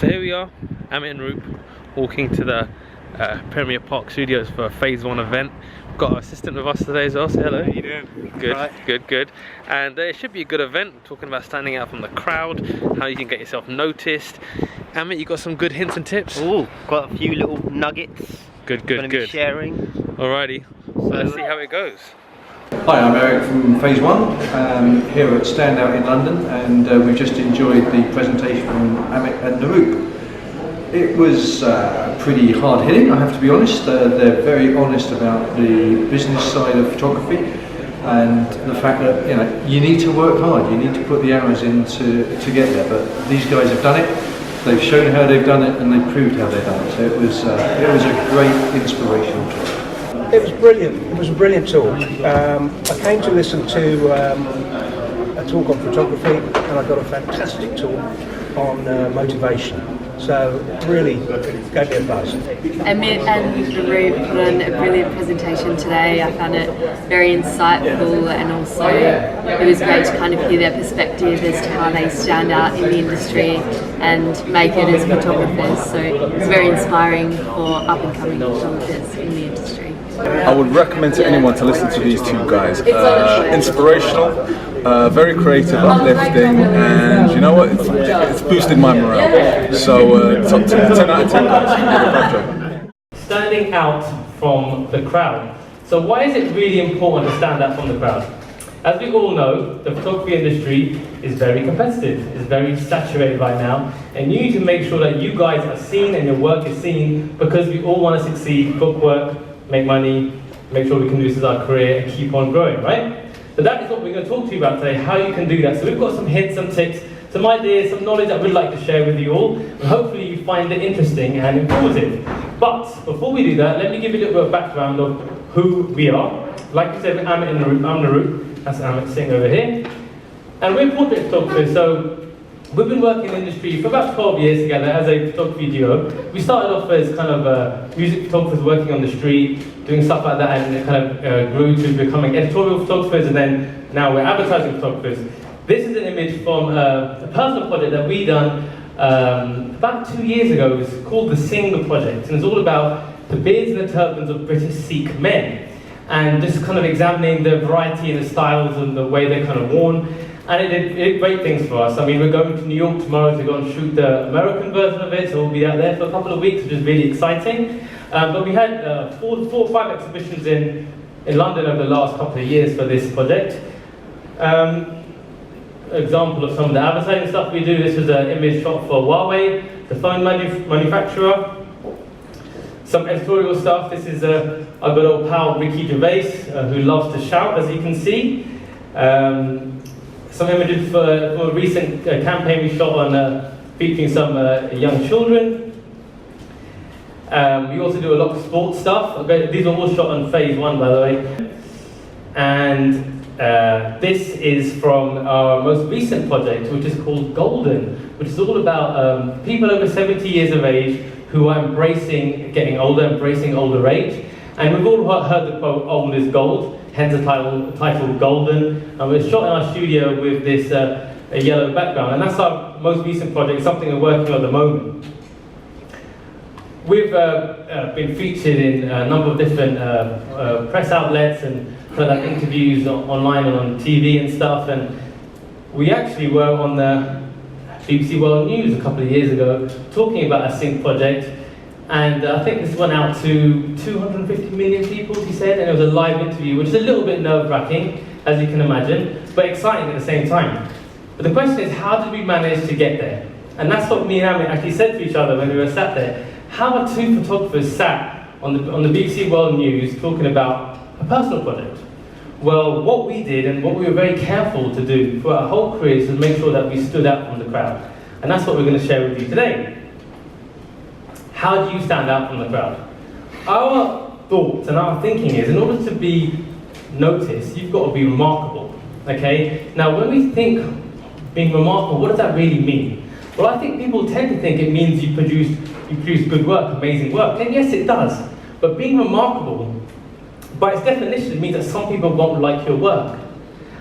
So here we are, Amit and Naroop, walking to the Premier Park Studios for a phase 1 event. We've got our assistant with us today as well, so hello. How you doing? Good, right. good. And it should be a good event. We're talking about standing out from the crowd, how you can get yourself noticed. Amit, you got some good hints and tips? Oh, got a few little nuggets. Good. Be sharing. Alrighty, so let's see how it goes. Hi, I'm Eric from Phase 1, here at Standout in London, and we've just enjoyed the presentation from Amit and Naroop. It was pretty hard hitting, I have to be honest. They're very honest about the business side of photography and the fact that you need to work hard, you need to put the hours in to get there, but these guys have done it. They've shown how they've done it and they've proved how they've done it, so it was a great inspirational talk. It was brilliant. It was a brilliant talk. I came to listen to a talk on photography, and I got a fantastic talk on motivation. So really gave me a buzz. Amit and Naroop put on a brilliant presentation today. I found it very insightful, and also it was great to kind of hear their perspective as to how they stand out in the industry and make it as photographers. So it was very inspiring for up and coming photographers in the industry. I would recommend to anyone to listen to these two guys. Inspirational, very creative, uplifting, and you know what? It's boosted my morale. So 10 out of 10 guys. Standing out from the crowd. So why is it really important to stand out from the crowd? As we all know, the photography industry is very competitive, it's very saturated right now, and you need to make sure that you guys are seen and your work is seen, because we all want to succeed, book work, make money, make sure we can do this as our career and keep on growing, right? So that is what we're going to talk to you about today, how you can do that. So we've got some hints, some tips, some ideas, some knowledge that we'd like to share with you all, and hopefully you find it interesting and informative. But before we do that, let me give you a little bit of background of who we are. Like I said, Amit and Naroop, I'm Naroop. That's Amit Singh over here. And we're portrait photographers, so we've been working in the industry for about 12 years together as a photography duo. We started off as kind of music photographers working on the street, doing stuff like that, and it kind of grew to becoming editorial photographers, and then now we're advertising photographers. This is an image from a personal project that we done about 2 years ago. It's called the Singh project, and it's all about the beards and the turbans of British Sikh men, and just kind of examining the variety and the styles and the way they're kind of worn. And it did great things for us. I mean, we're going to New York tomorrow to go and shoot the American version of it, so we'll be out there for a couple of weeks, which is really exciting. But we had 4 or 5 exhibitions in London over the last couple of years for this project. Example of some of the advertising stuff we do. This is an image shot for Huawei, the phone manufacturer. Some editorial stuff. This is our good old pal Ricky Gervais, who loves to shout, as you can see. Some images for a recent campaign we shot on featuring some young children. We also do a lot of sports stuff. These are all shot on phase 1, by the way. And this is from our most recent project, which is called Golden, which is all about people over 70 years of age who are embracing getting older, embracing older age. And we've all heard the quote, "Old is gold," hence the title Golden. And we're shot in our studio with this a yellow background, and that's our most recent project, something we're working on at the moment. We've been featured in a number of different press outlets and like interviews online and on TV and stuff, and we actually were on the BBC World News a couple of years ago talking about our Singh project, and I think this went out to 250 million people, he said, and it was a live interview, which is a little bit nerve-wracking, as you can imagine, but exciting at the same time. But the question is, how did we manage to get there? And that's what me and Amit actually said to each other when we were sat there. How are 2 photographers sat on the BBC World News talking about a personal project? Well, what we did and what we were very careful to do for our whole careers is to make sure that we stood out from the crowd. And that's what we're going to share with you today. How do you stand out from the crowd? Our thoughts and our thinking is, in order to be noticed, you've got to be remarkable. Okay? Now, when we think being remarkable, what does that really mean? Well, I think people tend to think it means you produce good work, amazing work. And yes, it does. But being remarkable, by its definition, means that some people won't like your work.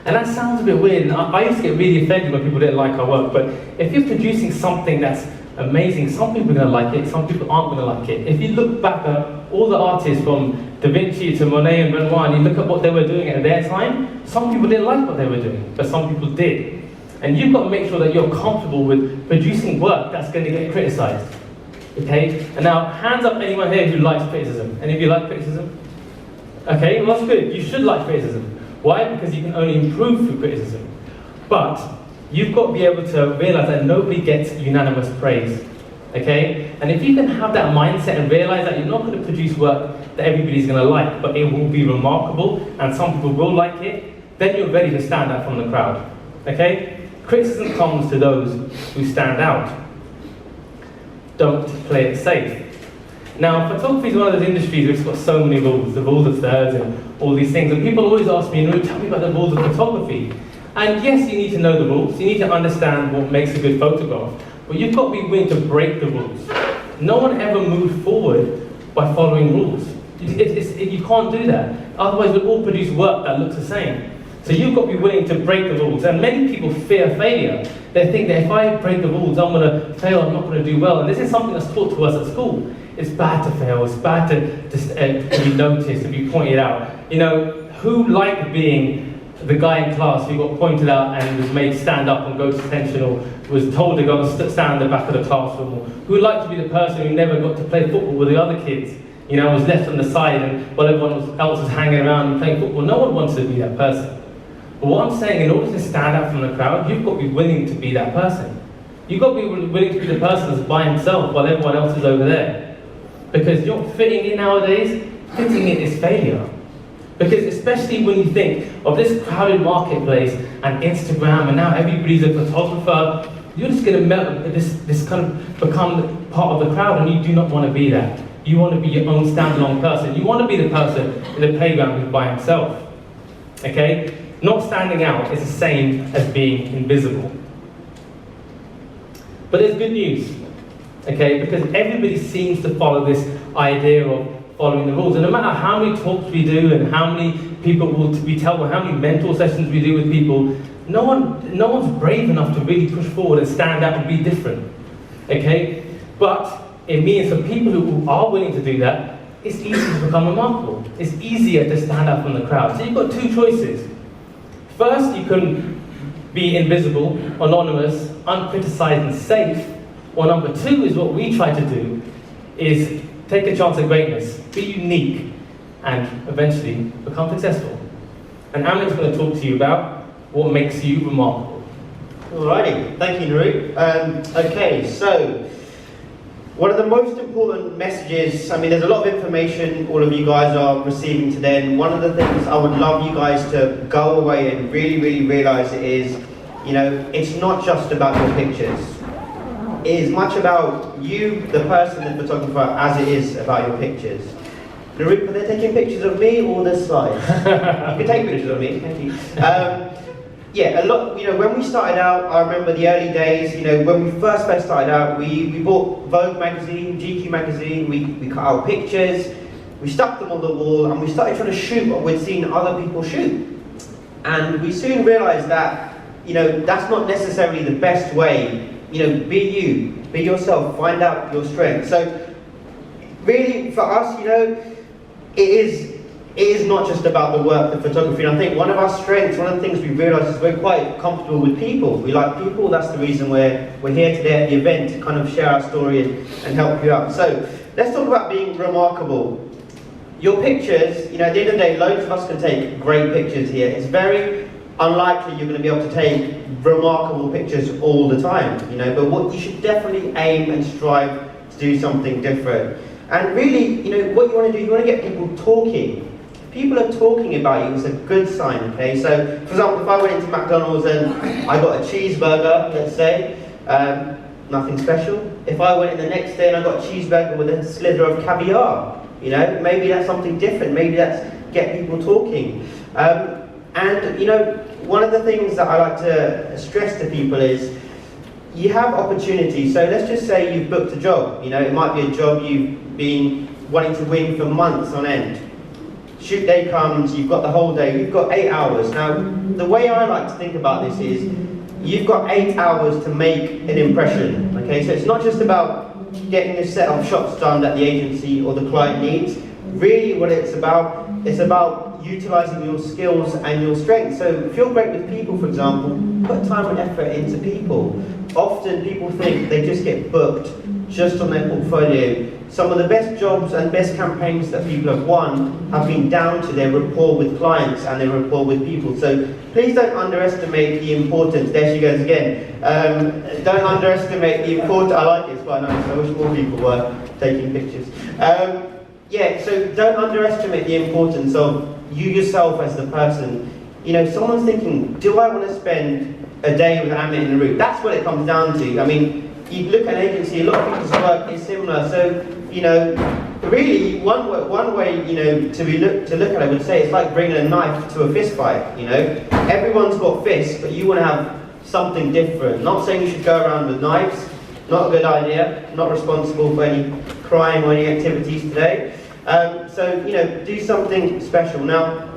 And that sounds a bit weird, and I used to get really offended when people didn't like our work, but if you're producing something that's amazing. Some people are going to like it, some people aren't going to like it. If you look back at all the artists from Da Vinci to Monet and Renoir, and you look at what they were doing at their time, some people didn't like what they were doing, but some people did. And you've got to make sure that you're comfortable with producing work that's going to get criticised. Okay? And now, hands up anyone here who likes criticism. Any of you like criticism? Okay, well that's good. You should like criticism. Why? Because you can only improve through criticism. But you've got to be able to realise that nobody gets unanimous praise. Okay? And if you can have that mindset and realise that you're not going to produce work that everybody's going to like, but it will be remarkable and some people will like it, then you're ready to stand out from the crowd. Okay? Criticism comes to those who stand out. Don't play it safe. Now, photography is one of those industries which has got so many rules, the rules of thirds and all these things. And people always ask me, tell me about the rules of photography. And yes, you need to know the rules. You need to understand what makes a good photograph. But you've got to be willing to break the rules. No one ever moved forward by following rules. You can't do that. Otherwise, we'll all produce work that looks the same. So you've got to be willing to break the rules. And many people fear failure. They think that if I break the rules, I'm going to fail, I'm not going to do well. And this is something that's taught to us at school. It's bad to fail, it's bad to be noticed, to be pointed out. Who liked being the guy in class who got pointed out and was made stand up and go to detention, or was told to go and stand in the back of the classroom? Or who liked to be the person who never got to play football with the other kids? Was left on the side and while everyone else was hanging around and playing football. No one wants to be that person. But what I'm saying, in order to stand out from the crowd, you've got to be willing to be that person. You've got to be willing to be the person that's by himself while everyone else is over there. Because you're fitting in nowadays, fitting in is failure. Because especially when you think of this crowded marketplace and Instagram and now everybody's a photographer, you're just going to melt, this kind of become part of the crowd, and you do not want to be that. You want to be your own standalone person. You want to be the person in the playground who's by himself. Okay? Not standing out is the same as being invisible. But there's good news, okay? Because everybody seems to follow this idea of following the rules. And no matter how many talks we do and how many people we tell, or how many mentor sessions we do with people, no one's brave enough to really push forward and stand out and be different, okay? But it means for people who are willing to do that, it's easy to become remarkable. It's easier to stand out from the crowd. So you've got two choices. First, you can be invisible, anonymous, uncriticized and safe. Or number two is what we try to do, is take a chance at greatness, be unique, and eventually become successful. And Amit's going to talk to you about what makes you remarkable. Alrighty, thank you, Naroop. Okay, so one of the most important messages, there's a lot of information all of you guys are receiving today, and one of the things I would love you guys to go away and really, really realize is, it's not just about your pictures. It is much about you, the person, the photographer, as it is about your pictures. Naroop, are they taking pictures of me or the slides? You can take pictures of me, thank you. Yeah, a lot. When we started out, I remember the early days. When we first started out, we bought Vogue magazine, GQ magazine. We cut out pictures, we stuck them on the wall, and we started trying to shoot what we'd seen other people shoot. And we soon realised that that's not necessarily the best way. Be you, be yourself, find out your strengths. So really, for us, it is not just about the work, the photography. And I think one of our strengths, one of the things we realise is we're quite comfortable with people. We like people. That's the reason we're here today at the event, to kind of share our story and help you out. So let's talk about being remarkable. Your pictures, at the end of the day, loads of us can take great pictures here. It's very unlikely you're going to be able to take remarkable pictures all the time, but what you should definitely aim and strive to do something different. And really, what you want to do, you want to get people talking. People are talking about you, it's a good sign, okay? So, for example, if I went into McDonald's and I got a cheeseburger, let's say, nothing special. If I went in the next day and I got a cheeseburger with a slither of caviar, maybe that's something different, maybe that's get people talking. One of the things that I like to stress to people is, you have opportunities. So let's just say you've booked a job, it might be a job you've been wanting to win for months on end. Shoot day comes, you've got the whole day, you've got 8 hours. Now, the way I like to think about this is, you've got 8 hours to make an impression, okay? So it's not just about getting a set of shots done that the agency or the client needs. Really what it's about utilising your skills and your strengths. So if you're great with people, for example, put time and effort into people. Often people think they just get booked just on their portfolio. Some of the best jobs and best campaigns that people have won have been down to their rapport with clients and their rapport with people. So please don't underestimate the importance. There she goes again. Don't underestimate the importance. I like it, it's quite nice. I wish more people were taking pictures. Yeah, so don't underestimate the importance of you yourself as the person. You know, someone's thinking, do I want to spend a day with Amit and Naroop? That's what it comes down to. I mean, you look at an agency, a lot of people's work is similar. So, you know, really, one way, you know, to look at it, I would say it's like bringing a knife to a fist fight. You know, everyone's got fists, but you want to have something different. Not saying you should go around with knives. Not a good idea. Not responsible for any crime or any activities today. So, you know, do something special. Now,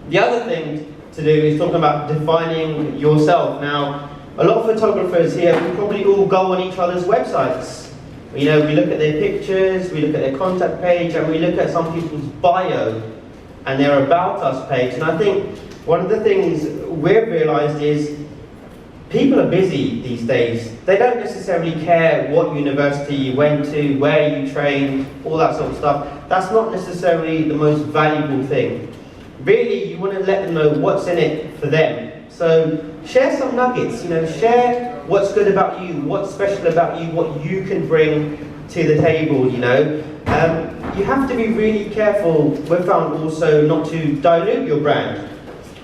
the other thing to do is talking about defining yourself. Now, a lot of photographers here, we probably all go on each other's websites. You know, we look at their pictures, we look at their contact page, and we look at some people's bio and their About Us page. And I think one of the things we've realised is people are busy these days. They don't necessarily care what university you went to, where you trained, all that sort of stuff. That's not necessarily the most valuable thing. Really, you want to let them know what's in it for them. So share some nuggets, you know, share what's good about you, what's special about you, what you can bring to the table, you know. You have to be really careful, we've found also, not to dilute your brand.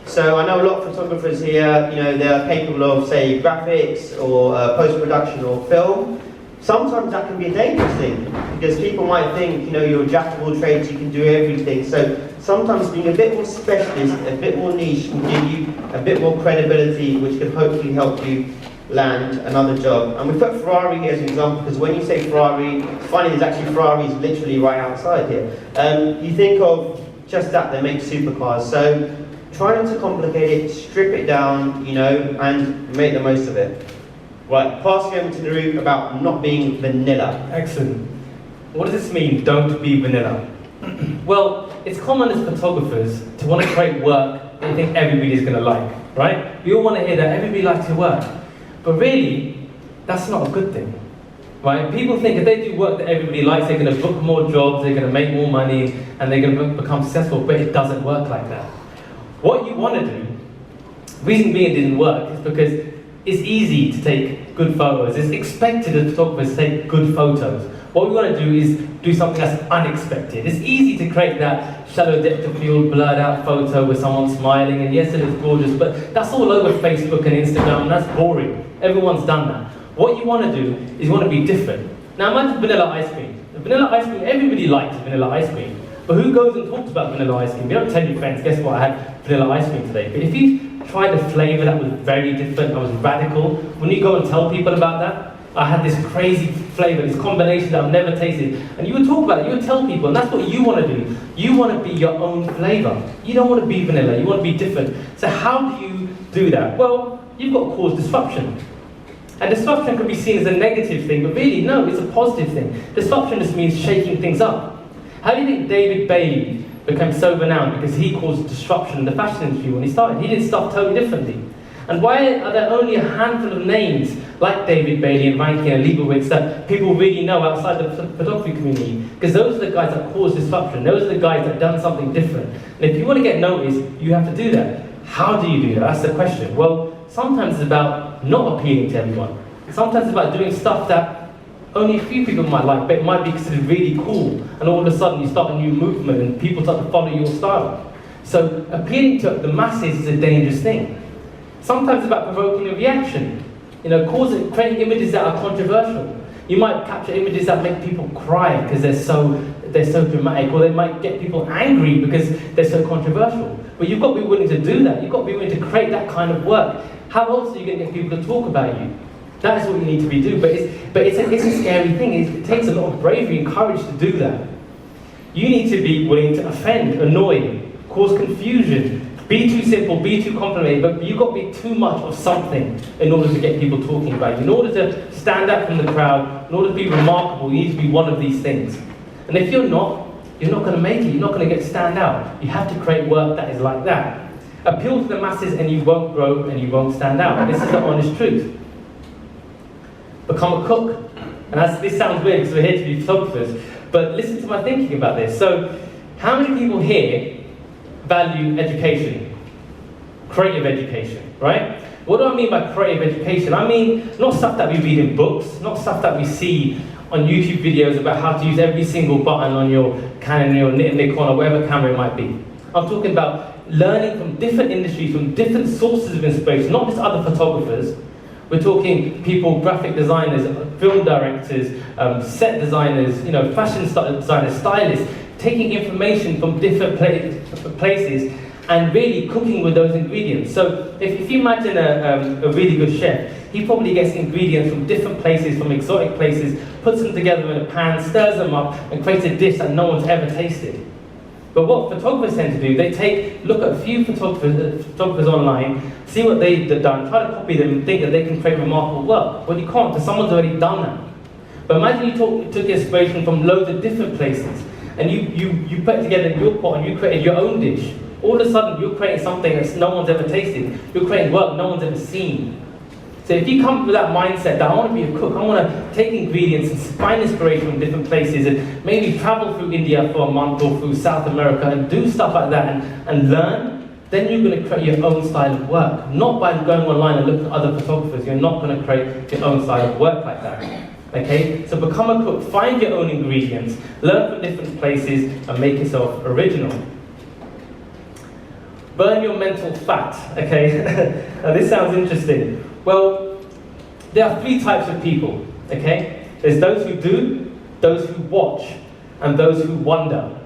So I know a lot of photographers here, you know, they're capable of, say, graphics or post-production or film. Sometimes that can be a dangerous thing because people might think, you know, you're a jack of all trades, you can do everything. So sometimes being a bit more specialist, a bit more niche will give you a bit more credibility, which can hopefully help you land another job. And we put Ferrari here as an example because when you say Ferrari, it's funny, there's actually Ferraris literally right outside here. You think of just that, they make supercars. So try not to complicate it, strip it down, you know, and make the most of it. Right, passing over to Naroop about not being vanilla. Excellent. What does this mean, don't be vanilla? Well, it's common as photographers to want to create work that you think everybody's going to like, right? We all want to hear that everybody likes your work. But really, that's not a good thing, right? People think if they do work that everybody likes, they're going to book more jobs, they're going to make more money, and they're going to become successful, but it doesn't work like that. What you want to do, reason being it didn't work, is because it's easy to take good photos. It's expected as photographers to take good photos. What we want to do is do something that's unexpected. It's easy to create that shallow depth of field, blurred out photo with someone smiling, and yes, it is gorgeous, but that's all over Facebook and Instagram, and that's boring. Everyone's done that. What you want to do is you want to be different. Now imagine vanilla ice cream. Vanilla ice cream, everybody likes vanilla ice cream. But who goes and talks about vanilla ice cream? You don't tell your friends, guess what, I had vanilla ice cream today. But if you tried a flavour that was very different, that was radical, when you go and tell people about that, I had this crazy flavour, this combination that I've never tasted, and you would talk about it, you would tell people, and that's what you want to do. You want to be your own flavour. You don't want to be vanilla, you want to be different. So how do you do that? Well, you've got to cause disruption. And disruption can be seen as a negative thing, but really, no, it's a positive thing. Disruption just means shaking things up. How do you think David Bailey became so renowned? Because he caused disruption in the fashion industry when he started. He did stuff totally differently. And why are there only a handful of names like David Bailey and Rankin and Leibowitz that people really know outside the photography community? Because those are the guys that caused disruption. Those are the guys that have done something different. And if you want to get noticed, you have to do that. How do you do that? That's the question. Well, sometimes it's about not appealing to everyone. Sometimes it's about doing stuff that only a few people might like, but it might be considered really cool. And all of a sudden you start a new movement and people start to follow your style. So appealing to the masses is a dangerous thing. Sometimes it's about provoking a reaction. You know, creating images that are controversial. You might capture images that make people cry because they're so dramatic, or they might get people angry because they're so controversial. But you've got to be willing to do that. You've got to be willing to create that kind of work. How else are you going to get people to talk about you? That is what you need to be doing. But it's a scary thing. It takes a lot of bravery and courage to do that. You need to be willing to offend, annoy, cause confusion, Be too simple, be too complicated, but you've got to be too much of something in order to get people talking about you. In order to stand out from the crowd, in order to be remarkable, you need to be one of these things. And if you're not going to make it, you're not going to get stand out. You have to create work that is like that. Appeal to the masses and you won't grow and you won't stand out. This is the honest truth. Become a cook. And this sounds weird because we're here to be photographers, but listen to my thinking about this. So, how many people here value education? Creative education, right? What do I mean by creative education? I mean, not stuff that we read in books, not stuff that we see on YouTube videos about how to use every single button on your Canon or Nikon or whatever camera it might be. I'm talking about learning from different industries, from different sources of inspiration, not just other photographers. We're talking people, graphic designers, film directors, set designers, fashion designers, stylists, taking information from different places and really cooking with those ingredients. So if you imagine a really good chef, he probably gets ingredients from different places, from exotic places, puts them together in a pan, stirs them up, and creates a dish that no one's ever tasted. But what photographers tend to do, they look at a few photographers online, see what they've done, try to copy them, and think that they can create remarkable work. Well, you can't, because someone's already done that. But imagine you took inspiration from loads of different places, and you put it together in your pot and you created your own dish. All of a sudden, you're creating something that no one's ever tasted. You're creating work no one's ever seen. So if you come with that mindset that I want to be a cook, I want to take ingredients and find inspiration from different places and maybe travel through India for a month or through South America and do stuff like that and learn, then you're going to create your own style of work. Not by going online and looking at other photographers. You're not going to create your own style of work like that. Okay? So become a cook, find your own ingredients, learn from different places and make yourself original. Burn your mental fat, okay? Now this sounds interesting. Well, there are three types of people, okay? There's those who do, those who watch, and those who wonder,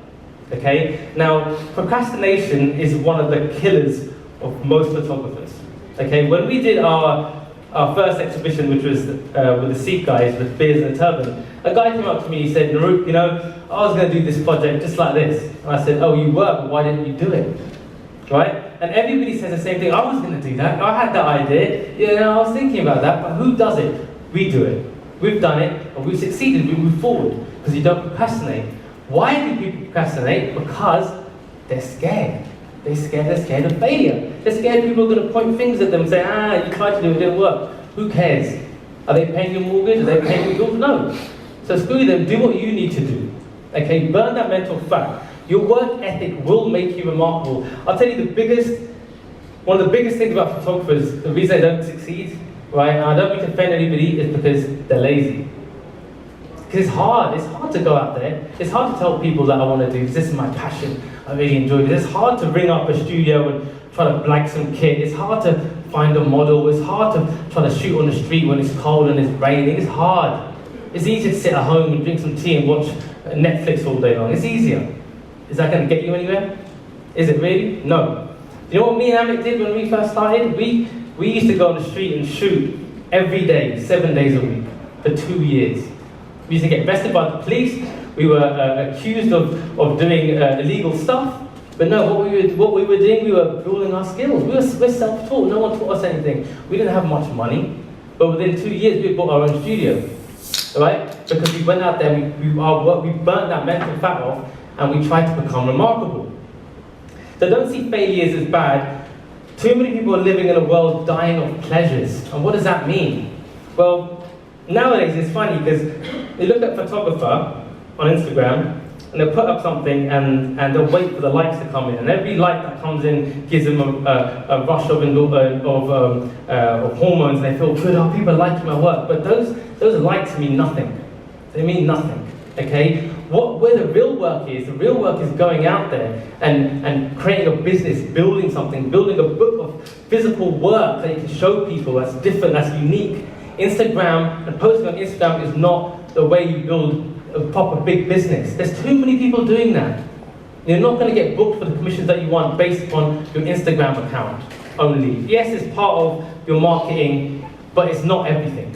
okay? Now, procrastination is one of the killers of most photographers, okay? When we did our first exhibition, which was with the Sikh guys with beards and a turban, a guy came up to me, he said, Naroop, I was going to do this project just like this. And I said, oh, you were, but why didn't you do it? Right? And everybody says the same thing. I was going to do that. I had that idea. I was thinking about that. But who does it? We do it. We've done it, and we've succeeded. We move forward because you don't procrastinate. Why do people procrastinate? Because they're scared. They're scared of failure. They're scared people are going to point fingers at them and say, you tried to do it, it didn't work. Who cares? Are they paying your mortgage? Are they paying your bills? No. So screw them. Do what you need to do. Okay? Burn that mental fat. Your work ethic will make you remarkable. I'll tell you one of the biggest things about photographers, the reason they don't succeed, right, and I don't mean to offend anybody, is because they're lazy. Because it's hard to go out there. It's hard to tell people that I want to do this is my passion, I really enjoy it. It's hard to ring up a studio and try to blag some kit. It's hard to find a model. It's hard to try to shoot on the street when it's cold and it's raining. It's hard. It's easier to sit at home and drink some tea and watch Netflix all day long. It's easier. Is that going to get you anywhere? Is it really? No. You know what me and Amit did when we first started? We used to go on the street and shoot every day, 7 days a week, for 2 years. We used to get arrested by the police. We were accused of doing illegal stuff. But no, what we were doing, we were building our skills. We're self-taught. No one taught us anything. We didn't have much money. But within 2 years, we bought our own studio. Right? Because we went out there, we burnt that mental fat off, and we try to become remarkable. So don't see failures as bad. Too many people are living in a world dying of pleasures. And what does that mean? Well, nowadays it's funny because they look at a photographer on Instagram and they'll put up something and they'll wait for the likes to come in. And every like that comes in gives them a rush of hormones and they feel good, oh, people are liking my work. But those likes mean nothing. They mean nothing, okay? Where the real work is going out there and creating a business, building something, building a book of physical work that you can show people that's different, that's unique. Instagram and posting on Instagram is not the way you build a proper big business. There's too many people doing that. You're not going to get booked for the commissions that you want based upon your Instagram account only. Yes, it's part of your marketing, but it's not everything,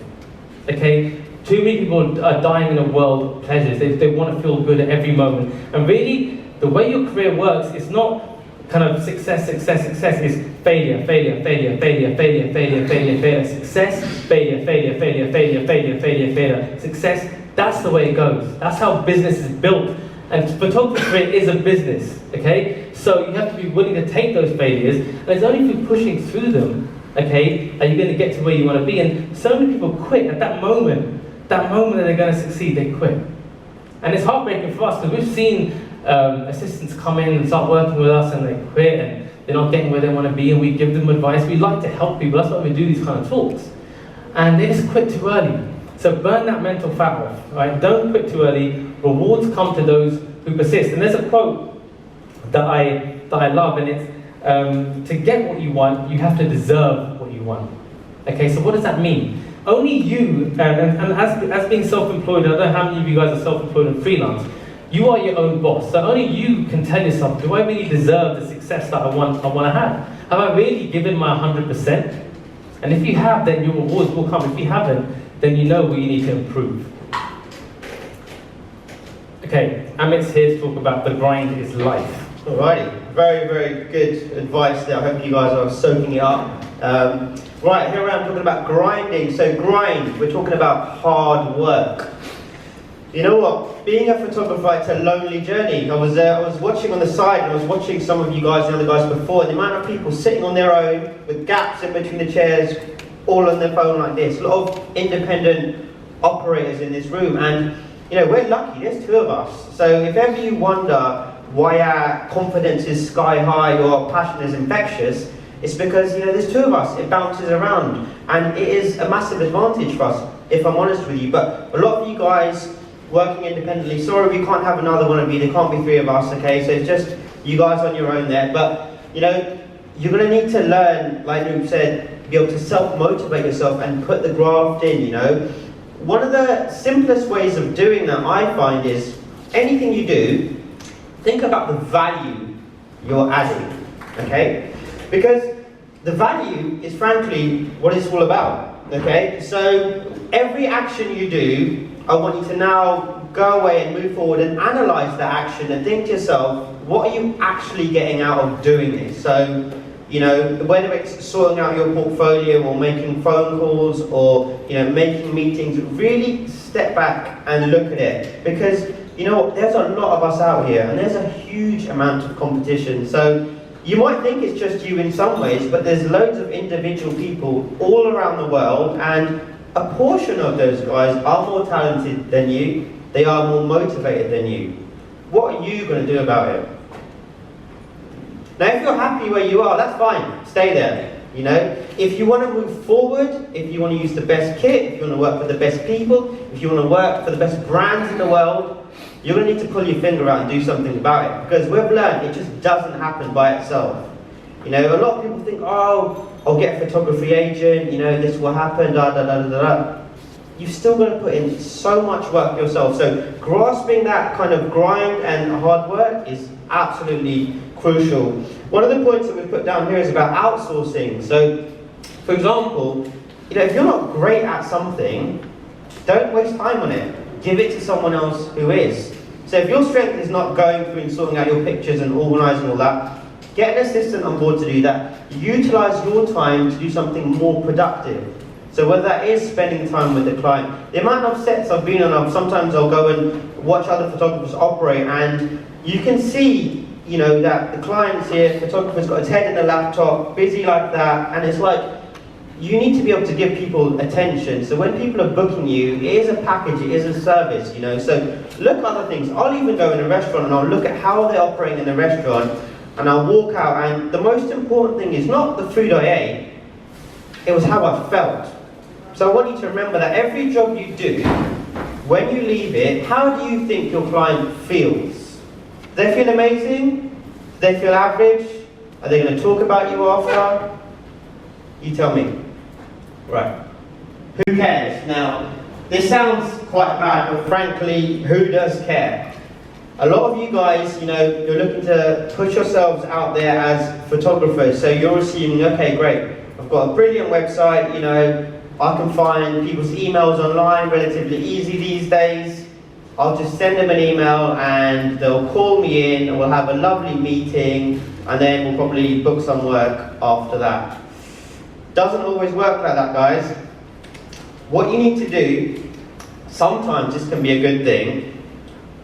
okay? Too many people are dying in a world of pleasures. They want to feel good at every moment. And really, the way your career works is not kind of success is failure, failure, failure, failure, failure, failure, failure, failure, success, failure, failure, failure, failure, failure, failure, failure, success. That's the way it goes. That's how business is built. And photography is a business, okay? So you have to be willing to take those failures, and it's only through pushing through them, okay, are you going to get to where you want to be. And so many people quit at that moment that they're going to succeed, they quit. And it's heartbreaking for us, because we've seen assistants come in and start working with us and they quit and they're not getting where they want to be, and we give them advice. We like to help people, that's why we do these kind of talks. And they just quit too early. So burn that mental fat off, right? Don't quit too early. Rewards come to those who persist. And there's a quote that I love, and it's, to get what you want, you have to deserve what you want. Okay, so what does that mean? Only you, and as being self-employed, I don't know how many of you guys are self-employed and freelance, you are your own boss. So only you can tell yourself, do I really deserve the success that I want to have? Have I really given my 100%? And if you have, then your rewards will come. If you haven't, then you know where you need to improve. Okay, Amit's here to talk about the grind is life. Alrighty, very, very good advice there. I hope you guys are soaking it up. Right, here I am talking about grinding. So grind, we're talking about hard work. You know what? Being a photographer, it's a lonely journey. I was watching on the side, and I was watching some of you guys, the other guys before, and the amount of people sitting on their own with gaps in between the chairs, all on their phone like this. A lot of independent operators in this room, and you know, we're lucky, there's two of us. So if ever you wonder why our confidence is sky high or our passion is infectious, it's because, you know, there's two of us, it bounces around, and it is a massive advantage for us, if I'm honest with you. But a lot of you guys working independently, sorry we can't have another one of you, there can't be three of us, okay, so it's just you guys on your own there. But, you know, you're going to need to learn, like Naroop said, be able to self-motivate yourself and put the graft in, you know. One of the simplest ways of doing that, I find, is anything you do, think about the value you're adding, okay? Because the value is frankly what it's all about, okay? So every action you do, I want you to now go away and move forward and analyze that action and think to yourself, what are you actually getting out of doing this? So, you know, whether it's sorting out your portfolio or making phone calls or, you know, making meetings, really step back and look at it. Because, you know, there's a lot of us out here and there's a huge amount of competition. So you might think it's just you in some ways, but there's loads of individual people all around the world, and a portion of those guys are more talented than you, they are more motivated than you. What are you going to do about it? Now if you're happy where you are, that's fine, stay there. You know, if you want to move forward, if you want to use the best kit, if you want to work for the best people, if you want to work for the best brands in the world, you're going to need to pull your finger out and do something about it. Because we've learned it just doesn't happen by itself. You know, a lot of people think, oh, I'll get a photography agent, you know, this will happen, da da da da da. You've still got to put in so much work yourself. So grasping that kind of grind and hard work is absolutely crucial. One of the points that we put down here is about outsourcing. So, for example, you know, if you're not great at something, don't waste time on it. Give it to someone else who is. So if your strength is not going through and sorting out your pictures and organising all that, get an assistant on board to do that. Utilise your time to do something more productive. So whether that is spending time with the client. The amount of sets I've been on, sometimes I'll go and watch other photographers operate, and you can see, you know, that the client's here, photographer's got his head in the laptop, busy like that, and it's like, you need to be able to give people attention. So when people are booking you, it is a package, it is a service, you know. So look at other things. I'll even go in a restaurant and I'll look at how they're operating in the restaurant, and I'll walk out, and the most important thing is not the food I ate, it was how I felt. So I want you to remember that every job you do, when you leave it, how do you think your client feels? Do they feel amazing? Do they feel average? Are they going to talk about you after? You tell me. Right. Who cares? Now, this sounds quite bad, but frankly, who does care? A lot of you guys, you know, you're looking to push yourselves out there as photographers, so you're assuming, okay, great, I've got a brilliant website, you know, I can find people's emails online relatively easy these days. I'll just send them an email and they'll call me in and we'll have a lovely meeting and then we'll probably book some work after that. Doesn't always work like that, guys. What you need to do, sometimes this can be a good thing,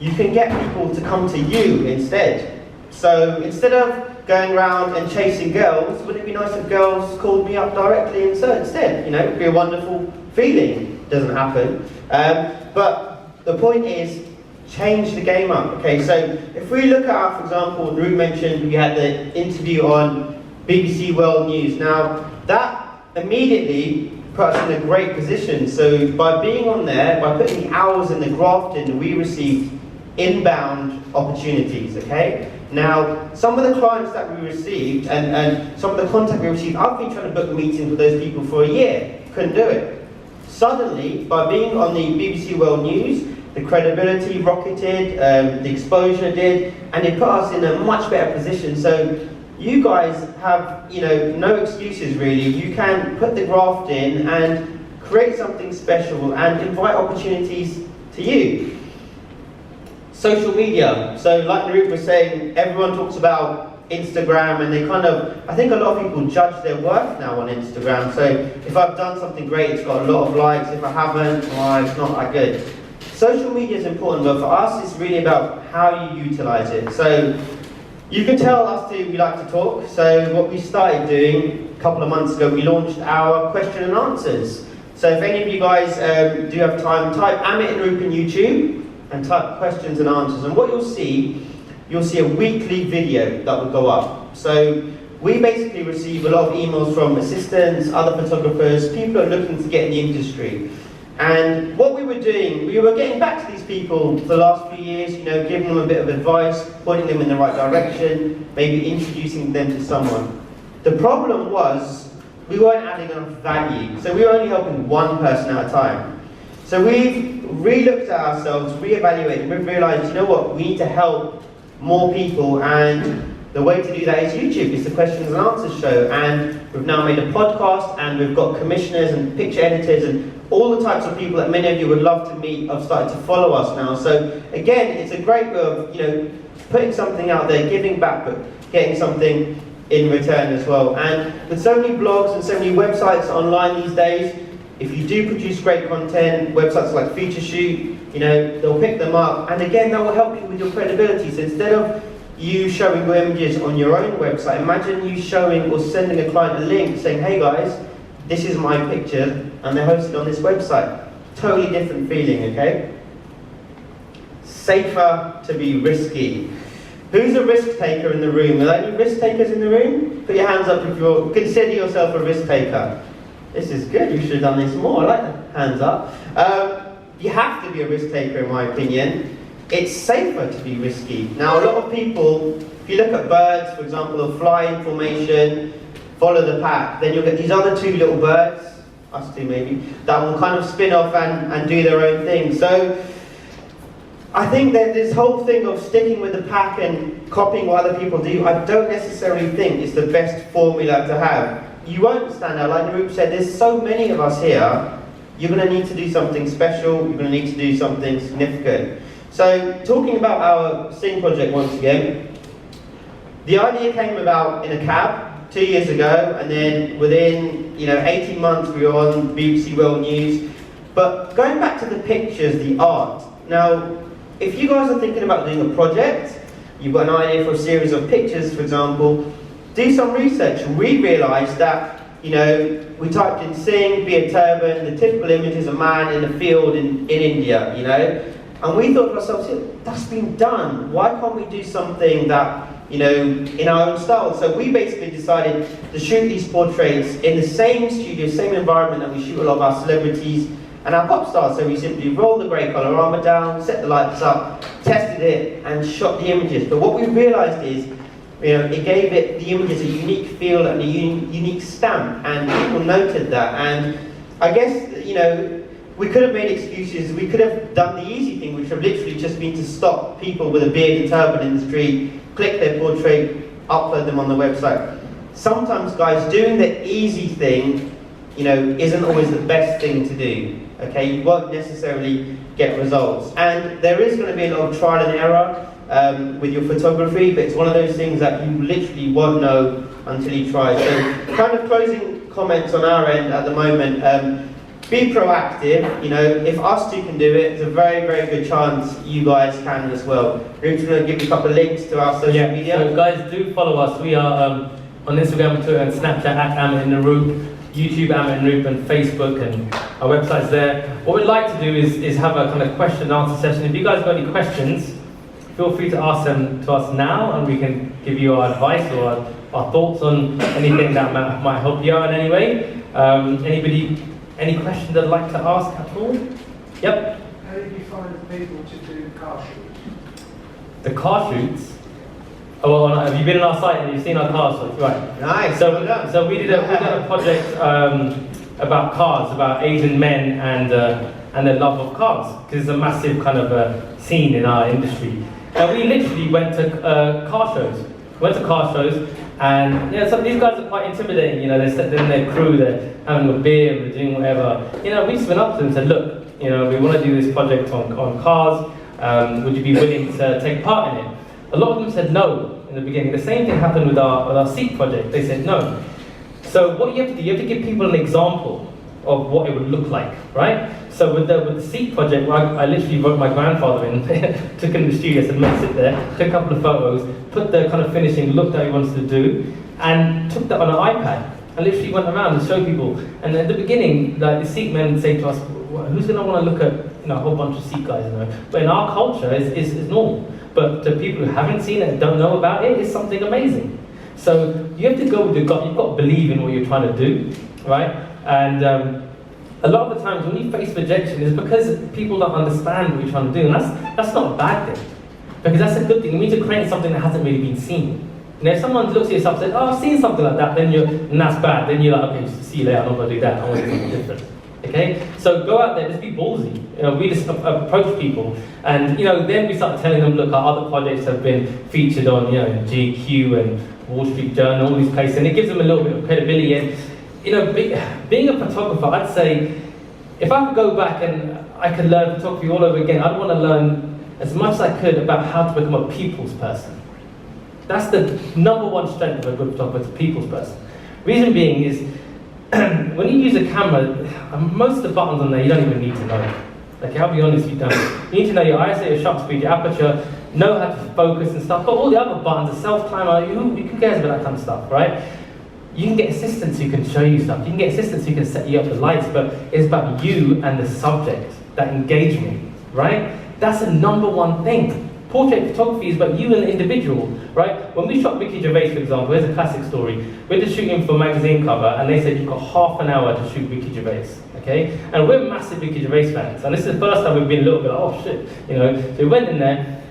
you can get people to come to you instead. So instead of going around and chasing girls, wouldn't it be nice if girls called me up directly instead? You know, it'd be a wonderful feeling. Doesn't happen. But the point is, change the game up. Okay, so if we look at, for example, Naroop mentioned we had the interview on BBC World News. Now, that immediately put us in a great position. So by being on there, by putting the hours in the graft in, we received inbound opportunities, okay? Now, some of the clients that we received and some of the contact we received, I've been trying to book meetings with those people for a year, couldn't do it. Suddenly, by being on the BBC World News, the credibility rocketed, the exposure did, and it put us in a much better position. So you guys have, you know, no excuses really. You can put the graft in and create something special and invite opportunities to you. Social media. So like Naroop was saying, everyone talks about Instagram and they kind of, I think a lot of people judge their worth now on Instagram. So if I've done something great, it's got a lot of likes. If I haven't, well, it's not that good. Social media is important, but for us, it's really about how you utilize it. So you can tell us two, we like to talk. So what we started doing a couple of months ago, we launched our question and answers. So if any of you guys do have time, type Amit and Naroop in YouTube and type questions and answers. And what you'll see a weekly video that will go up. So we basically receive a lot of emails from assistants, other photographers, people who are looking to get in the industry. And what we were doing, we were getting back to these people for the last few years, you know, giving them a bit of advice, pointing them in the right direction, maybe introducing them to someone. The problem was, we weren't adding enough value. So we were only helping one person at a time. So we've re-looked at ourselves, re-evaluated, and we've realized, you know what, we need to help more people, and the way to do that is YouTube. It's the questions and answers show, and we've now made a podcast, and we've got commissioners and picture editors and all the types of people that many of you would love to meet have started to follow us now. So again, it's a great way of, you know, putting something out there, giving back, but getting something in return as well. And with so many blogs and so many websites online these days, if you do produce great content, websites like Feature Shoot, you know, they'll pick them up, and again, that will help you with your credibility. So instead of you showing your images on your own website, imagine you showing or sending a client a link saying, hey guys, this is my picture, and they're hosted on this website. Totally different feeling, okay? Safer to be risky. Who's a risk taker in the room? Are there any risk takers in the room? Put your hands up if you consider yourself a risk taker. This is good, you should have done this more. I like the hands up. You have to be a risk taker in my opinion. It's safer to be risky. Now a lot of people, if you look at birds, for example, they'll fly in formation, follow the pack, then you'll get these other two little birds, us two maybe, that will kind of spin off and do their own thing. So I think that this whole thing of sticking with the pack and copying what other people do, I don't necessarily think is the best formula to have. You won't stand out, like Naroop said, there's so many of us here, you're going to need to do something special, you're going to need to do something significant. So talking about our Singh project once again, the idea came about in a cab 2 years ago, and then within 18 months we were on BBC World News. But going back to the pictures, the art. Now, if you guys are thinking about doing a project, you've got an idea for a series of pictures, for example, do some research. We realised that, we typed in Singh, be a turban, the typical image is a man in a field in India, and we thought to ourselves, that's been done. Why can't we do something that, in our own style? So we basically decided to shoot these portraits in the same studio, same environment that we shoot a lot of our celebrities and our pop stars. So we simply rolled the grey colour armour down, set the lights up, tested it and shot the images. But what we realised is, it gave the images a unique feel and a unique stamp, and people noted that. And I guess, we could have made excuses. We could have done the easy thing, which would have literally just been to stop people with a beard and turban in the street, click their portrait, upload them on the website. Sometimes, guys, doing the easy thing, isn't always the best thing to do. Okay, you won't necessarily get results. And there is going to be a lot of trial and error with your photography, but it's one of those things that you literally won't know until you try. So kind of closing comments on our end at the moment, be proactive. You know, if us two can do it, there's a very, very good chance you guys can as well. We're just going to give you a couple of links to our social media. So guys, do follow us. We are on Instagram, Twitter and Snapchat at Amit and Naroop, YouTube Amit and Naroop, and Facebook, and our website's there. What we'd like to do is have a kind of question and answer session. If you guys got any questions, feel free to ask them to us now, and we can give you our advice or our thoughts on anything that might help you out in any way. Anybody, any questions they'd like to ask at all? Yep. How did you find people to do car shoots? The car shoots? Oh, well, have you been on our site and you've seen our car shoots? Right. Nice. So we did a project about cars, about Asian men and their love of cars, because it's a massive kind of scene in our industry. And we literally went to car shows. And so these guys are quite intimidating. You know, they're sitting in their crew, they're having a beer, they're doing whatever. You know, we just went up to them and said, look, you know, we want to do this project on cars. Would you be willing to take part in it? A lot of them said no in the beginning. The same thing happened with our Seek project. They said no. So what you have to do, you have to give people an example of what it would look like, right? So with the Seek project, I literally wrote my grandfather in, took him to the studio, said, look, sit there, took a couple of photos, put the kind of finishing look that he wants to do, and took that on an iPad, and literally went around and showed people. And at the beginning, like, the Sikh men would say to us, who's going to want to look at, you know, a whole bunch of Sikh guys, you know? But in our culture, it's normal. But to people who haven't seen it and don't know about it, it's something amazing. So you have to go with your gut. You've got to believe in what you're trying to do, right? And a lot of the times when you face rejection, it's because people don't understand what you're trying to do, and that's not a bad thing, because that's a good thing. It means you're creating something that hasn't really been seen. And if someone looks at yourself and says, "Oh, I've seen something like that," and that's bad. Then you're like, "Okay, see you later. I'm not going to do that. I want to do something different." Okay, so go out there, just be ballsy. You know, we just approach people, and you know, then we start telling them, look, our other projects have been featured on, you know, GQ and Wall Street Journal, all these places, and it gives them a little bit of credibility. And you know, being a photographer, I'd say, if I could go back and I could learn photography all over again, I'd want to learn as much as I could about how to become a people's person. That's the #1 strength of a good photographer, it's a people's person. Reason being is, when you use a camera, most of the buttons on there you don't even need to know. Okay, I'll be honest, you don't. You need to know your ISO, your shutter speed, your aperture, know how to focus and stuff, but all the other buttons, the self-timer, who cares about that kind of stuff, right? You can get assistants who can show you stuff, you can get assistants who can set you up the lights, but it's about you and the subject, that engagement, right? That's the #1 thing. Portrait photography is about you and the individual, right? When we shot Ricky Gervais, for example, here's a classic story. We had to shoot him for a magazine cover, and they said, you've got half an hour to shoot Ricky Gervais, okay? And we're massive Ricky Gervais fans, and this is the first time we've been a little bit like, oh shit, you know? So we went in there,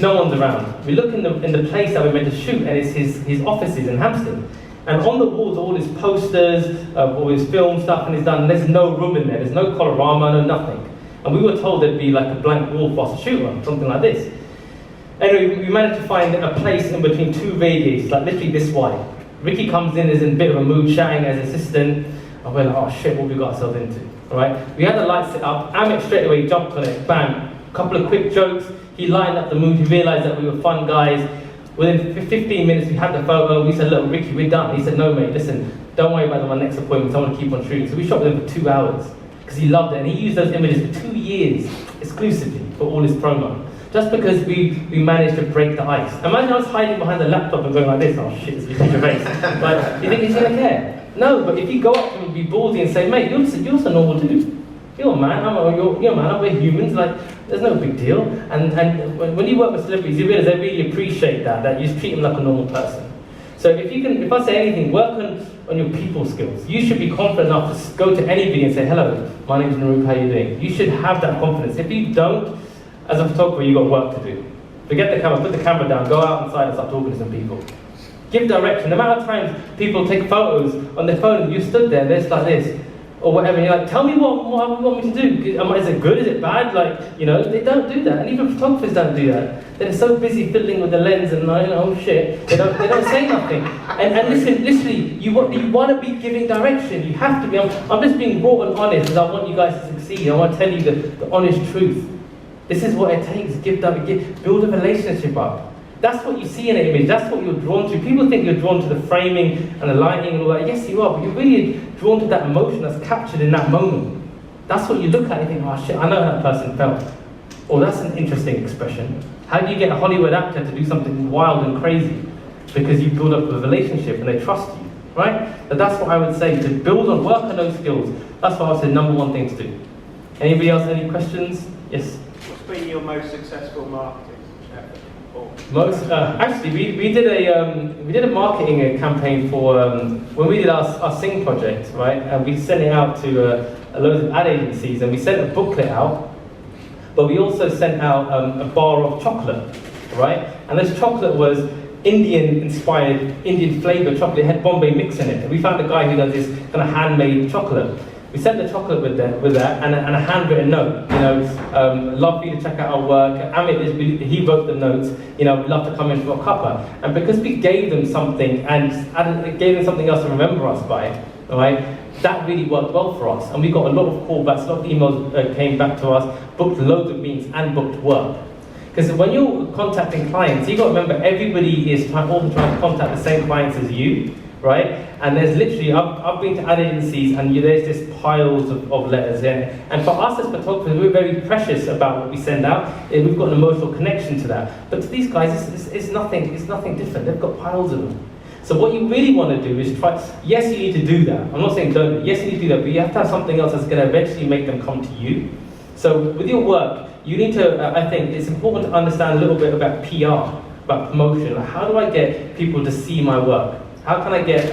no one's around. We look in the place that we're meant to shoot, and it's his offices in Hampstead. And on the walls, all his posters, all his film stuff, and he's done, there's no room in there, there's no colorama, no nothing. And we were told there'd be like a blank wall for us to shoot on, something like this. Anyway, we managed to find a place in between 2 radiators, like literally this wide. Ricky comes in, is in a bit of a mood, shouting as assistant, and we're like, oh shit, what we got ourselves into, all right? We had the lights set up, Amit straight away jumped on it, bam, couple of quick jokes, he lightened up the mood, he realised that we were fun guys. Within 15 minutes, we had the photo, we said, look, Ricky, we're done. He said, no mate, listen, don't worry about my next appointment, I want to keep on shooting. So we shot with him for 2 hours, because he loved it, and he used those images for 2 years, exclusively, for all his promo. Just because we managed to break the ice. Imagine us hiding behind the laptop and going like this, oh shit, it's Ricky Gervais. Like, you think he's gonna care? No, but if you go up to him and be ballsy and say, mate, you're so normal too. You're a man, you're a man, we're humans, like, there's no big deal. And when you work with celebrities, you realize they really appreciate that you just treat them like a normal person. So if I say anything, work on your people skills. You should be confident enough to go to anybody and say, hello, my name's Naroop, how are you doing? You should have that confidence. If you don't, as a photographer, you've got work to do. Forget the camera, put the camera down, go out inside and start talking to some people. Give direction. The amount of times people take photos on their phone and you stood there, they're just like this. or whatever. And you're like, tell me what you want me to do. Is it good? Is it bad? Like, you know, they don't do that, and even photographers don't do that. They're so busy fiddling with the lens and like, oh shit, they don't say nothing. And listen, literally, you want to be giving direction. You have to be. I'm just being raw and honest because I want you guys to succeed. I want to tell you the honest truth. This is what it takes. Build a relationship up. That's what you see in an image. That's what you're drawn to. People think you're drawn to the framing and the lighting and all that. Yes, you are, but you're really drawn to that emotion that's captured in that moment. That's what you look at and you think, oh shit, I know how that person felt. Or that's an interesting expression. How do you get a Hollywood actor to do something wild and crazy? Because you build up a relationship and they trust you, right? But that's what I would say, to build and work on those skills. That's what I would say, number one thing to do. Anybody else, any questions? Yes? What's been your most successful marketing effort? Actually, we did a marketing campaign for when we did our Singh project, right? And we sent it out to a load of ad agencies, and we sent a booklet out. But we also sent out a bar of chocolate, right? And this chocolate was Indian-inspired, Indian flavor chocolate. It had Bombay mix in it. And we found a guy who does this kind of handmade chocolate. We sent the chocolate with that and a handwritten note. You know, love for you to check out our work. Amit, he wrote the notes. You know, we'd love to come in for a cuppa. And because we gave them something and gave them something else to remember us by, right? That really worked well for us. And we got a lot of callbacks, a lot of emails came back to us, booked loads of meetings and booked work. Because when you're contacting clients, you've got to remember everybody is often trying to contact the same clients as you. Right? And there's literally, I've been to ad agencies and there's just piles of letters here. And for us as photographers, we're very precious about what we send out. We've got an emotional connection to that. But to these guys, it's nothing different. They've got piles of them. So what you really want to do is try, yes, you need to do that. I'm not saying don't, yes, you need to do that, but you have to have something else that's going to eventually make them come to you. So with your work, you need to, I think it's important to understand a little bit about PR, about promotion. Like, how do I get people to see my work? How can I get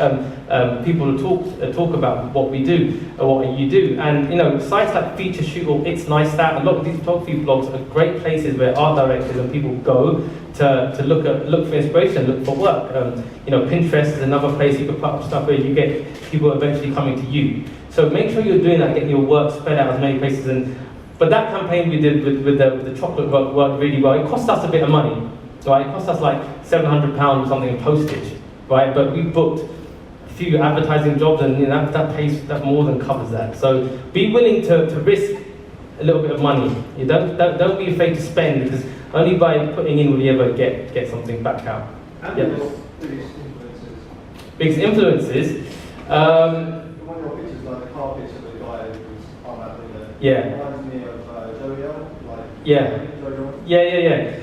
people to talk about what we do, or what you do? And you know, sites like Feature Shoot or It's Nice That, a lot of these photography blogs are great places where art directors and people go to look for inspiration, look for work. You know, Pinterest is another place you can put up stuff where you get people eventually coming to you. So make sure you're doing that, getting your work spread out as many places. But that campaign we did with the chocolate worked really well. It cost us a bit of money, right? It cost us like £700 or something in postage. Right, but we booked a few advertising jobs, and you know, that more than covers that. So be willing to risk a little bit of money. You don't be afraid to spend, because only by putting in will you ever get something back out. And Yeah. biggest influences. Biggest influences. One of your pictures, like the car picture of the guy who's on that thing there. Yeah. Reminds me of Joey, like. Yeah. Yeah.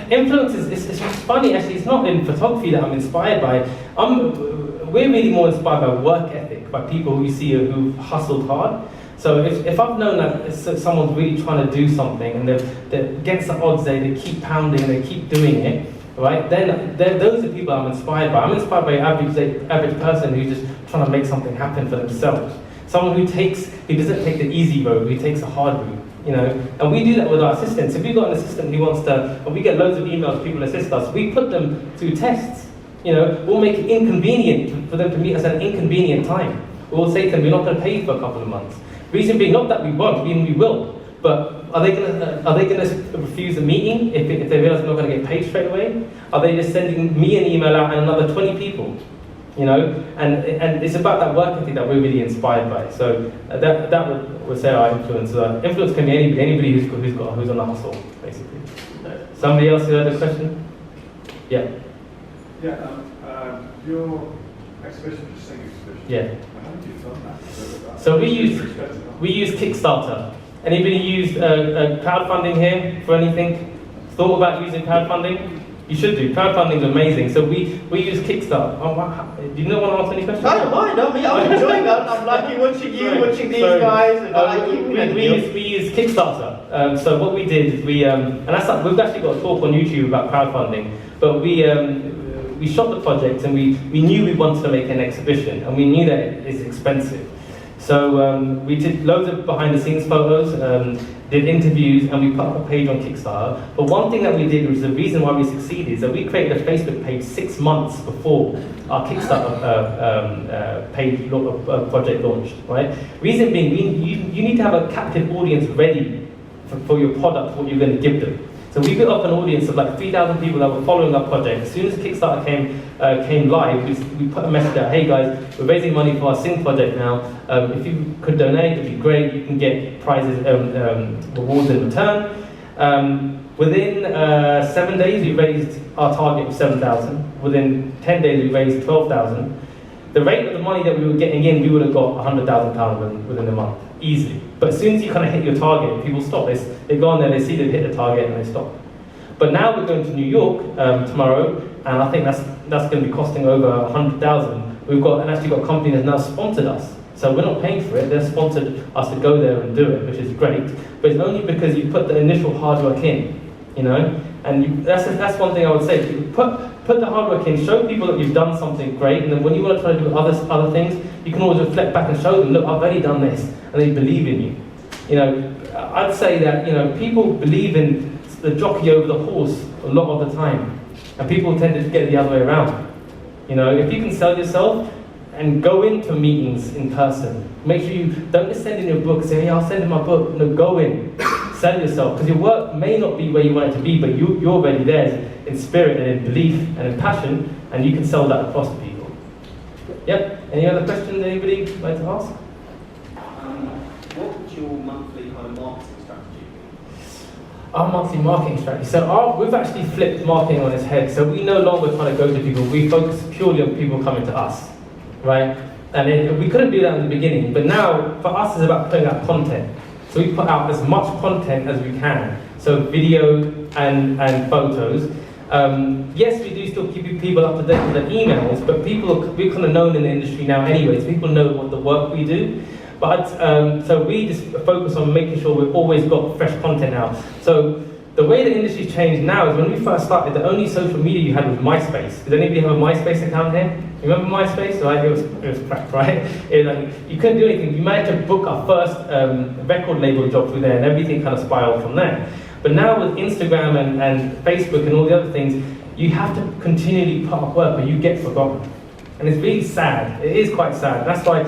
Influences, it's funny actually, it's not in photography that I'm inspired by. We're really more inspired by work ethic, by people who you see who've hustled hard. So if I've known that someone's really trying to do something and they're against the odds, they keep pounding, they keep doing it, right? Then those are people I'm inspired by. I'm inspired by an average person who's just trying to make something happen for themselves. Someone who doesn't take the easy road, who takes a hard route. You know, and we do that with our assistants. If we've got an assistant who wants to, and we get loads of emails, people assist us, we put them through tests. You know, we'll make it inconvenient for them to meet us at an inconvenient time. We'll say to them, we're not going to pay you for a couple of months. Reason being, not that we won't, we will, but are they going to refuse a meeting if they realize they're not going to get paid straight away? Are they just sending me an email out and another 20 people? You know, and it's about that work ethic that we're really inspired by. So that would say our influence. Influence can be anybody who's on the hustle, basically. Somebody else who had a question? Yeah. Yeah. Your exhibition, the Singh exhibition. Yeah. How have you done that? So we use Kickstarter. Anybody used crowdfunding here for anything? Thought about using crowdfunding? You should do. Crowdfunding is amazing. So we use Kickstarter. Do you want to answer any questions? I don't mind. I'm enjoying that. I'm liking watching you, watching these guys, and I like you. We use Kickstarter. So what we did is we've actually got a talk on YouTube about crowdfunding. But we shot the project, and we knew we wanted to make an exhibition, and we knew that it's expensive. So we did loads of behind the scenes photos. did interviews, and we put up a page on Kickstarter. But one thing that we did, was the reason why we succeeded, is that we created a Facebook page 6 months before our Kickstarter project launched, right? Reason being, you need to have a captive audience ready for your product, what you're going to give them. So we built up an audience of like 3,000 people that were following our project. As soon as Kickstarter came live, we put a message out, hey guys, we're raising money for our Singh project now. If you could donate, it'd be great. You can get prizes, rewards in return. Within 7 days, we raised our target of 7,000. Within 10 days, we raised 12,000. The rate of the money that we were getting in, we would have got £100,000 within a month, easily. But as soon as you kind of hit your target, people stop. They go on there, they see they've hit the target, and they stop. But now we're going to New York tomorrow, and I think that's going to be costing over £100,000. We've actually got a company that's now sponsored us. So we're not paying for it, they've sponsored us to go there and do it, which is great. But it's only because you put the initial hard work in, you know? And that's one thing I would say. Put the hard work in, show people that you've done something great, and then when you want to try to do other things, you can always reflect back and show them, look, I've already done this, and they believe in you. You know, I'd say that, you know, people believe in the jockey over the horse a lot of the time, and people tend to get it the other way around. You know, if you can sell yourself and go into meetings in person, make sure you don't just send in your book, say, hey, I'll send in my book. No, go in, sell yourself, because your work may not be where you want it to be, but you're already there in spirit and in belief and in passion, and you can sell that across to people. Yep. Any other questions anybody like to ask? What would your monthly kind of marketing strategy be? Our monthly marketing strategy. So we've actually flipped marketing on its head. So we no longer try to go to people. We focus purely on people coming to us, right? And we couldn't do that in the beginning, but now for us it's about putting out content. So we put out as much content as we can. So video and photos. Yes, we do still keep people up to date with their emails, but we're kind of known in the industry now anyway, so people know what the work we do. But so we just focus on making sure we've always got fresh content out. So the way the industry's changed now is when we first started, the only social media you had was MySpace. Did anybody have a MySpace account here? You remember MySpace? Right? It was crap, right? You couldn't do anything. You managed to book our first record label job through there, and everything kind of spiraled from there. But now with Instagram and Facebook and all the other things, you have to continually put up work or you get forgotten. And it's really sad. It is quite sad. That's why,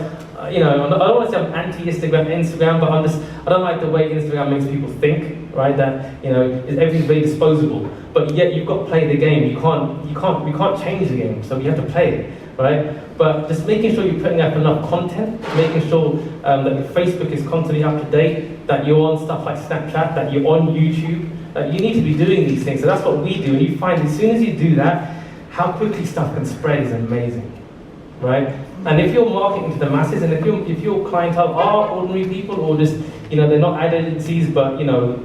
you know, I don't want to say I'm anti-Instagram, but I don't like the way Instagram makes people think, right? That, you know, everything's very disposable. But yet you've got to play the game. We can't change the game, so we have to play it, right? But just making sure you're putting up enough content, making sure that your Facebook is constantly up to date, that you're on stuff like Snapchat, that you're on YouTube, that you need to be doing these things. So that's what we do. And you find as soon as you do that, how quickly stuff can spread is amazing, right? And if you're marketing to the masses, and if your clientele are ordinary people, or just, you know, they're not ad agencies, but, you know,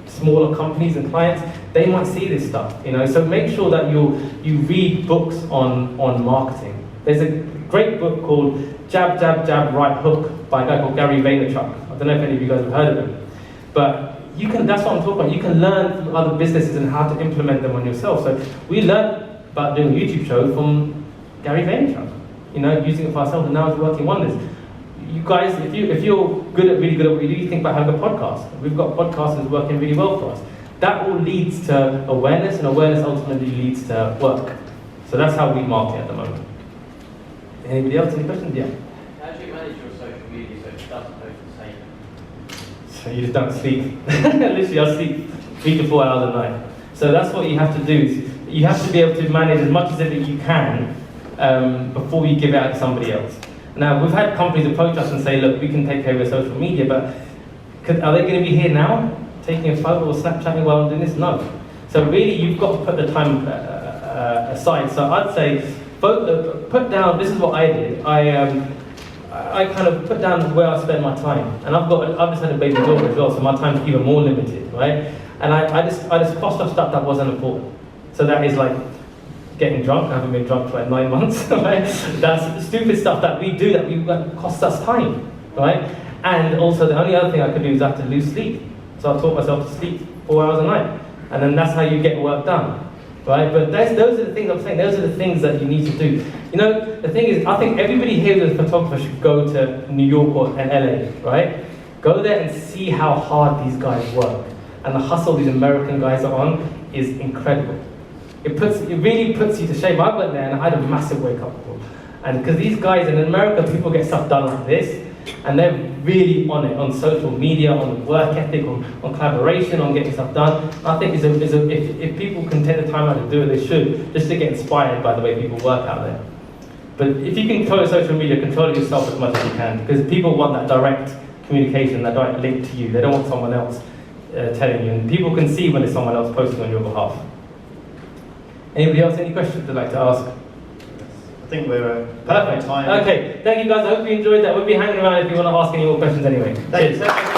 smaller companies and clients, they might see this stuff, you know. So make sure that you read books on marketing. There's a great book called Jab, Jab, Jab, Right Hook by a guy called Gary Vaynerchuk. I don't know if any of you guys have heard of him, but that's what I'm talking about. You can learn from other businesses and how to implement them on yourself. So we learned about doing a YouTube show from Gary Vaynerchuk, you know, using it for ourselves, and now it's working wonders. You guys, if you're really good at what you do, you think about having a podcast. We've got podcasters working really well for us. That all leads to awareness, and awareness ultimately leads to work. So that's how we market at the moment. Anybody else? Any questions? Yeah. How do you manage your social media so it doesn't post the same? So you just don't sleep. Literally, I sleep 3 to 4 hours a night. So that's what you have to do. Is you have to be able to manage as much as it you can before you give it out to somebody else. Now, we've had companies approach us and say, look, we can take care of your social media, but are they going to be here now, taking a photo or Snapchatting while I'm doing this? No. So really, you've got to put the time aside. So I'd say, put down, this is what I did. I kind of put down where I spend my time. And I've just had a baby daughter as well, so my time's even more limited, right? And I just crossed off stuff that wasn't important. So that is like getting drunk. I haven't been drunk for like 9 months, right? That's stupid stuff that we do that costs us time, right? And also the only other thing I could do is I have to lose sleep. So I taught myself to sleep 4 hours a night. And then that's how you get work done, right? But those are the things I'm saying, those are the things that you need to do. You know, the thing is, I think everybody here who's a photographer should go to New York and LA, right? Go there and see how hard these guys work. And the hustle these American guys are on is incredible. It really puts you to shame. I went there and I had a massive wake up call. And because these guys in America, people get stuff done like this, and they're really on it, on social media, on work ethic, on collaboration, on getting stuff done. I think if people can take the time out to do it, they should, just to get inspired by the way people work out there. But if you can control social media, control it yourself as much as you can, because people want that direct communication, that direct link to you. They don't want someone else telling you, and people can see when it's someone else posting on your behalf. Anybody else, any questions they'd like to ask? I think we're perfect. time. Okay, thank you guys. I hope you enjoyed that. We'll be hanging around if you want to ask any more questions anyway. Thanks.